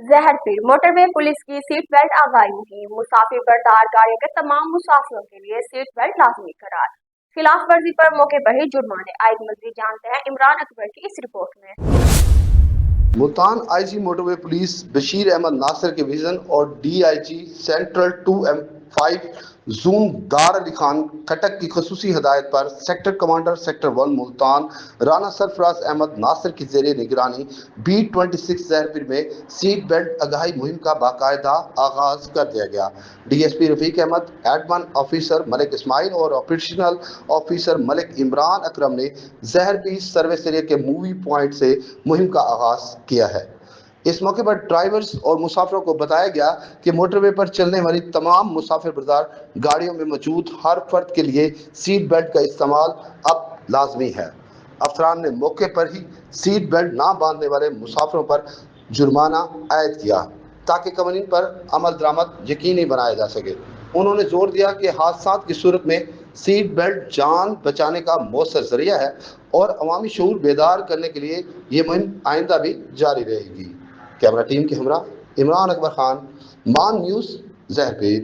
زہر پھر موٹر وے پولیس کی سیٹ بیلٹ آگاہی مہم، مسافر بردار گاڑیوں کے تمام مسافروں کے لیے سیٹ بیلٹ لازمی قرار، خلاف ورزی پر موقع پر ہی جرمانے عائد۔ مزید جانتے ہیں عمران اکبر کی اس رپورٹ میں۔ Multan I G motorway police Bashir Ahmed Nasir کے ویژن اور D I G central 2M5 zone Dar Ali Khan Khattak کی خصوصی ہدایت پر sector commander sector 1 Multan Rana Sarfraz Ahmed Nasir کی زیر نگرانی B26 زہر پیر میں سیٹ بیلٹ آگاہی مہم کا باقاعدہ آغاز کر دیا گیا۔ ڈی ایس پی رفیق احمد، ایڈمن آفیسر ملک اسماعیل اور آپریشنل آفیسر ملک عمران اکرم نے زہر پیر سروس ایریا کے مووی پوائنٹ سے مہم کا آغاز کیا ہے۔ اس موقع پر ڈرائیورز اور مسافروں کو بتایا گیا کہ موٹر وے پر چلنے والی تمام مسافر بردار گاڑیوں میں موجود ہر فرد کے لیے سیٹ بیلٹ کا استعمال اب لازمی ہے۔ افسران نے موقع پر ہی سیٹ بیلٹ نہ باندھنے والے مسافروں پر جرمانہ عائد کیا تاکہ قوانین پر عمل درآمد یقینی بنایا جا سکے۔ انہوں نے زور دیا کہ حادثات کی صورت میں سیٹ بیلٹ جان بچانے کا مؤثر ذریعہ ہے اور عوامی شعور بیدار کرنے کے لیے یہ مہم آئندہ بھی جاری رہے گی۔ کیمرہ ٹیم کے ہمراہ عمران اکبر خان، مان نیوز، زہر پیر۔